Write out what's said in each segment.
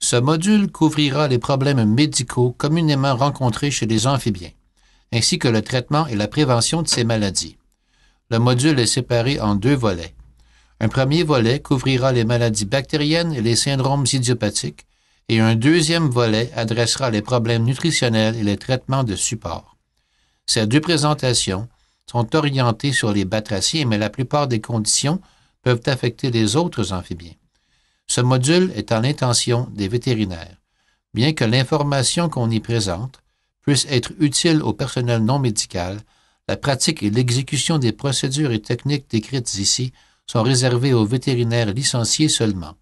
Ce module couvrira les problèmes médicaux communément rencontrés chez les amphibiens, ainsi que le traitement et la prévention de ces maladies. Le module est séparé en 2 volets. Un premier volet couvrira les maladies bactériennes et les syndromes idiopathiques, et un deuxième volet adressera les problèmes nutritionnels et les traitements de support. Ces 2 présentations sont orientées sur les batraciens, mais la plupart des conditions peuvent affecter les autres amphibiens. Ce module est à l'intention des vétérinaires. Bien que l'information qu'on y présente puisse être utile au personnel non médical, la pratique et l'exécution des procédures et techniques décrites ici sont réservées aux vétérinaires licenciés seulement.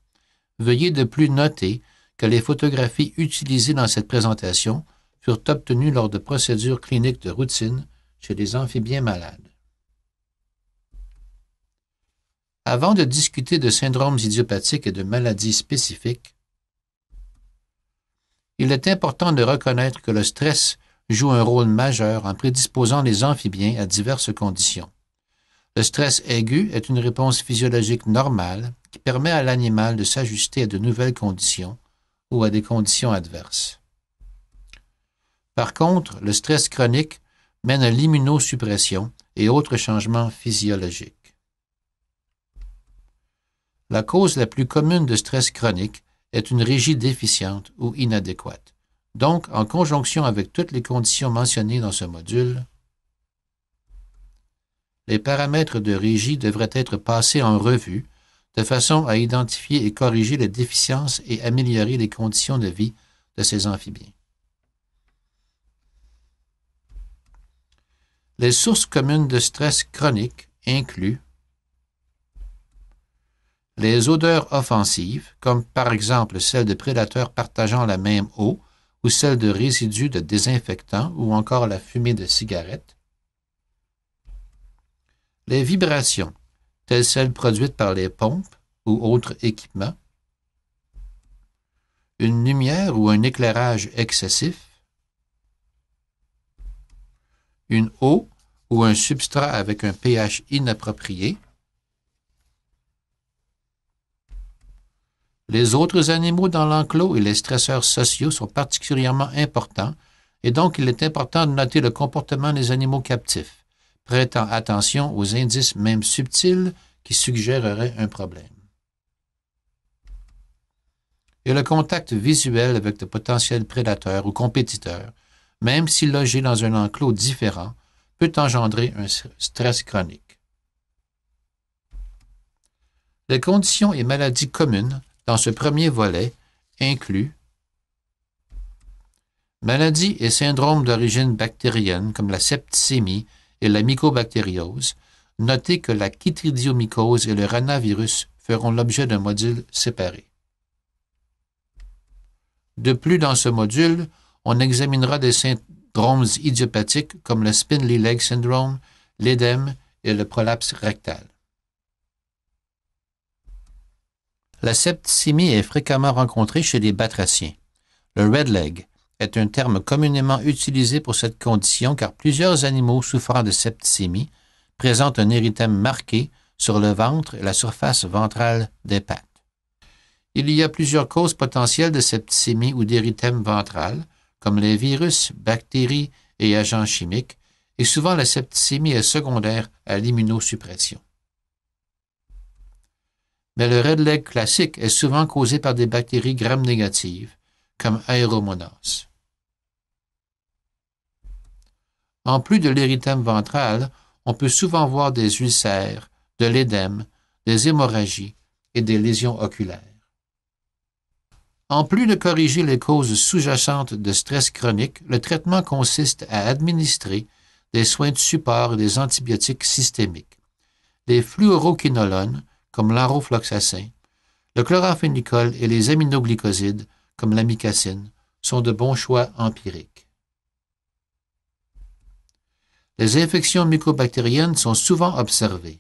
Veuillez de plus noter que les photographies utilisées dans cette présentation furent obtenues lors de procédures cliniques de routine chez les amphibiens malades. Avant de discuter de syndromes idiopathiques et de maladies spécifiques, il est important de reconnaître que le stress joue un rôle majeur en prédisposant les amphibiens à diverses conditions. Le stress aigu est une réponse physiologique normale qui permet à l'animal de s'ajuster à de nouvelles conditions ou à des conditions adverses. Par contre, le stress chronique mène à l'immunosuppression et autres changements physiologiques. La cause la plus commune de stress chronique est une régie déficiente ou inadéquate. Donc, en conjonction avec toutes les conditions mentionnées dans ce module, les paramètres de régie devraient être passés en revue de façon à identifier et corriger les déficiences et améliorer les conditions de vie de ces amphibiens. Les sources communes de stress chronique incluent les odeurs offensives, comme par exemple celles de prédateurs partageant la même eau ou celles de résidus de désinfectants ou encore la fumée de cigarettes. Les vibrations, telles celles produites par les pompes ou autres équipements. Une lumière ou un éclairage excessif. Une eau ou un substrat avec un pH inapproprié. Les autres animaux dans l'enclos et les stresseurs sociaux sont particulièrement importants et donc il est important de noter le comportement des animaux captifs, prêtant attention aux indices même subtils qui suggéreraient un problème. Et le contact visuel avec de potentiels prédateurs ou compétiteurs, même si logé dans un enclos différent, peut engendrer un stress chronique. Les conditions et maladies communes dans ce premier volet incluent maladies et syndromes d'origine bactérienne comme la septicémie et la mycobactériose. Notez que la chytridiomycose et le ranavirus feront l'objet d'un module séparé. De plus, dans ce module, on examinera des syndromes idiopathiques comme le Spindly Leg Syndrome, l'édème et le prolapse rectal. La septicémie est fréquemment rencontrée chez les batraciens. Le red leg est un terme communément utilisé pour cette condition car plusieurs animaux souffrant de septicémie présentent un érythème marqué sur le ventre et la surface ventrale des pattes. Il y a plusieurs causes potentielles de septicémie ou d'érythème ventral, comme les virus, bactéries et agents chimiques, et souvent la septicémie est secondaire à l'immunosuppression. Mais le red leg classique est souvent causé par des bactéries gram-négatives, comme Aeromonas. En plus de l'érythème ventral, on peut souvent voir des ulcères, de l'édème, des hémorragies et des lésions oculaires. En plus de corriger les causes sous-jacentes de stress chronique, le traitement consiste à administrer des soins de support et des antibiotiques systémiques. Les fluoroquinolones, comme l'enrofloxacin, le chloramphénicol et les aminoglycosides, comme l'amicacine, sont de bons choix empiriques. Les infections mycobactériennes sont souvent observées.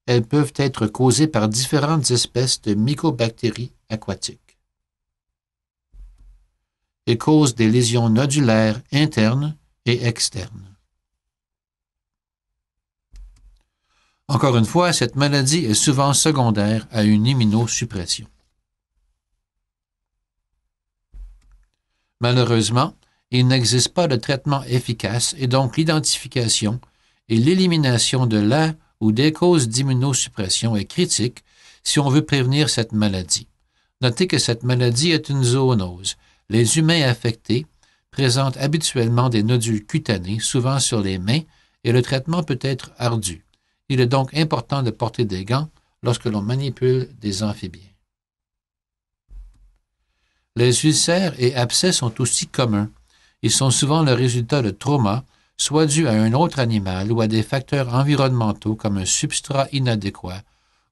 Elles peuvent être causées par différentes espèces de mycobactéries aquatiques et causent des lésions nodulaires internes et externes. Encore une fois, cette maladie est souvent secondaire à une immunosuppression. Malheureusement, il n'existe pas de traitement efficace et donc l'identification et l'élimination de la ou des causes d'immunosuppression est critique si on veut prévenir cette maladie. Notez que cette maladie est une zoonose. Les humains affectés présentent habituellement des nodules cutanés, souvent sur les mains, et le traitement peut être ardu. Il est donc important de porter des gants lorsque l'on manipule des amphibiens. Les ulcères et abcès sont aussi communs. Ils sont souvent le résultat de traumas, soit dus à un autre animal ou à des facteurs environnementaux comme un substrat inadéquat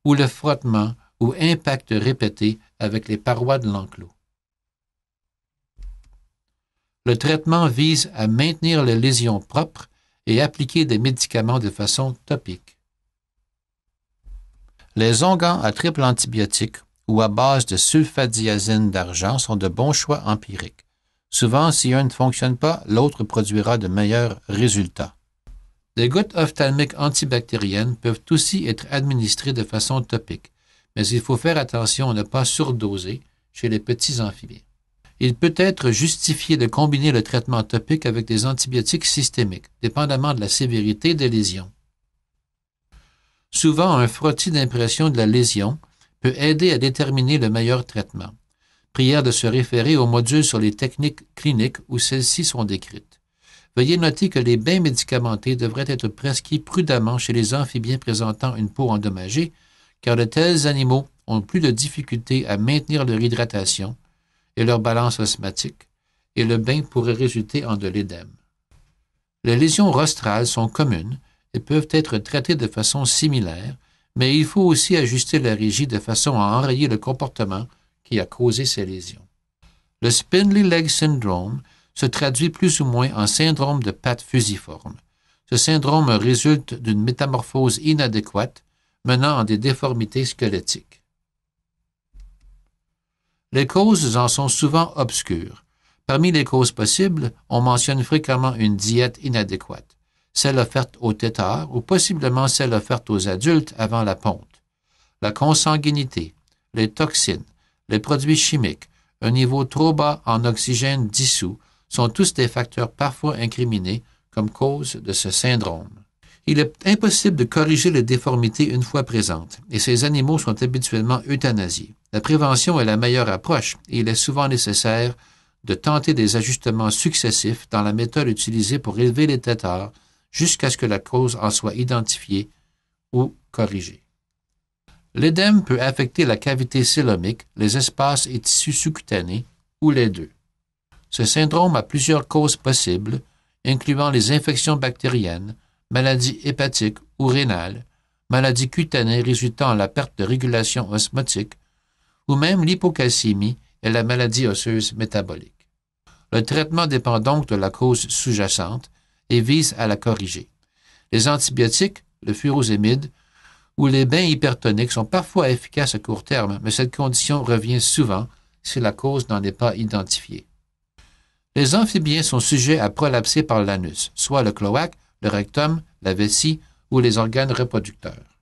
ou le frottement ou impact répété avec les parois de l'enclos. Le traitement vise à maintenir les lésions propres et appliquer des médicaments de façon topique. Les onguents à triple antibiotique ou à base de sulfadiazine d'argent sont de bons choix empiriques. Souvent, si un ne fonctionne pas, l'autre produira de meilleurs résultats. Des gouttes ophtalmiques antibactériennes peuvent aussi être administrées de façon topique, mais il faut faire attention à ne pas surdoser chez les petits amphibiens. Il peut être justifié de combiner le traitement topique avec des antibiotiques systémiques, dépendamment de la sévérité des lésions. Souvent, un frottis d'impression de la lésion peut aider à déterminer le meilleur traitement. Prière de se référer au module sur les techniques cliniques où celles-ci sont décrites. Veuillez noter que les bains médicamentés devraient être prescrits prudemment chez les amphibiens présentant une peau endommagée, car de tels animaux ont plus de difficultés à maintenir leur hydratation et leur balance osmotique, et le bain pourrait résulter en de l'édème. Les lésions rostrales sont communes et peuvent être traitées de façon similaire, mais il faut aussi ajuster la régie de façon à enrayer le comportement qui a causé ces lésions. Le Spindly Leg Syndrome se traduit plus ou moins en syndrome de pattes fusiformes. Ce syndrome résulte d'une métamorphose inadéquate menant à des déformités squelettiques. Les causes en sont souvent obscures. Parmi les causes possibles, on mentionne fréquemment une diète inadéquate, celle offerte aux têtards ou possiblement celle offerte aux adultes avant la ponte. La consanguinité, les toxines, les produits chimiques, un niveau trop bas en oxygène dissous sont tous des facteurs parfois incriminés comme cause de ce syndrome. Il est impossible de corriger les déformités une fois présentes, et ces animaux sont habituellement euthanasiés. La prévention est la meilleure approche, et il est souvent nécessaire de tenter des ajustements successifs dans la méthode utilisée pour élever les têtards jusqu'à ce que la cause en soit identifiée ou corrigée. L'édème peut affecter la cavité coelomique, les espaces et tissus sous-cutanés, ou les deux. Ce syndrome a plusieurs causes possibles, incluant les infections bactériennes, maladies hépatiques ou rénales, maladies cutanées résultant en la perte de régulation osmotique, ou même l'hypocalcémie et la maladie osseuse métabolique. Le traitement dépend donc de la cause sous-jacente et vise à la corriger. Les antibiotiques, le furosémide, ou les bains hypertoniques sont parfois efficaces à court terme, mais cette condition revient souvent si la cause n'en est pas identifiée. Les amphibiens sont sujets à prolapser par l'anus, soit le cloaque, le rectum, la vessie ou les organes reproducteurs.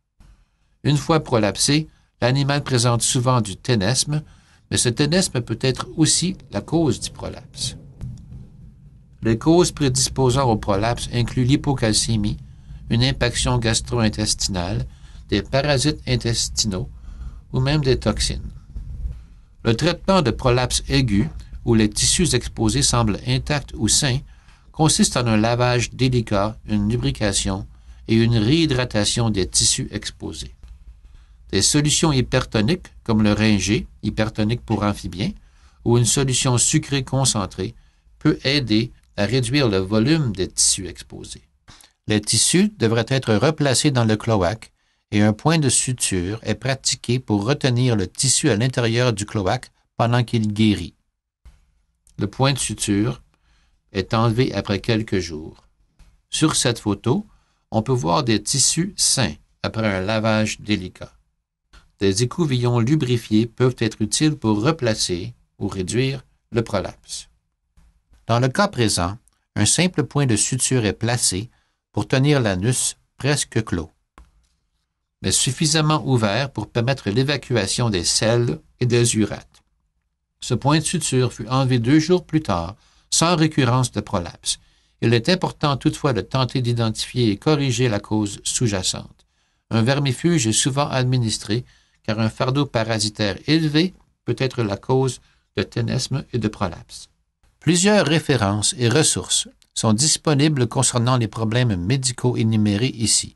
Une fois prolapsé, l'animal présente souvent du ténesme, mais ce ténesme peut être aussi la cause du prolapse. Les causes prédisposant au prolapse incluent l'hypocalcémie, une impaction gastro-intestinale, des parasites intestinaux ou même des toxines. Le traitement de prolapse aigu, où les tissus exposés semblent intacts ou sains, consiste en un lavage délicat, une lubrication et une réhydratation des tissus exposés. Des solutions hypertoniques, comme le ringé, hypertonique pour amphibiens, ou une solution sucrée concentrée, peut aider à réduire le volume des tissus exposés. Les tissus devraient être replacés dans le cloaque et un point de suture est pratiqué pour retenir le tissu à l'intérieur du cloaque pendant qu'il guérit. Le point de suture est enlevé après quelques jours. Sur cette photo, on peut voir des tissus sains après un lavage délicat. Des écouvillons lubrifiés peuvent être utiles pour replacer ou réduire le prolapse. Dans le cas présent, un simple point de suture est placé pour tenir l'anus presque clos. mais suffisamment ouvert pour permettre l'évacuation des selles et des urates. Ce point de suture fut enlevé 2 jours plus tard, sans récurrence de prolapse. Il est important toutefois de tenter d'identifier et corriger la cause sous-jacente. Un vermifuge est souvent administré car un fardeau parasitaire élevé peut être la cause de ténesme et de prolapse. Plusieurs références et ressources sont disponibles concernant les problèmes médicaux énumérés ici.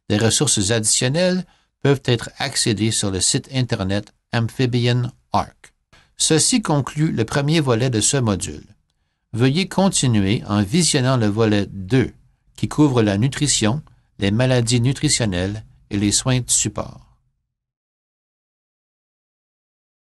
Des ressources additionnelles peuvent être accédées sur le site Internet Amphibian Arc. Ceci conclut le premier volet de ce module. Veuillez continuer en visionnant le volet 2 qui couvre la nutrition, les maladies nutritionnelles et les soins de support.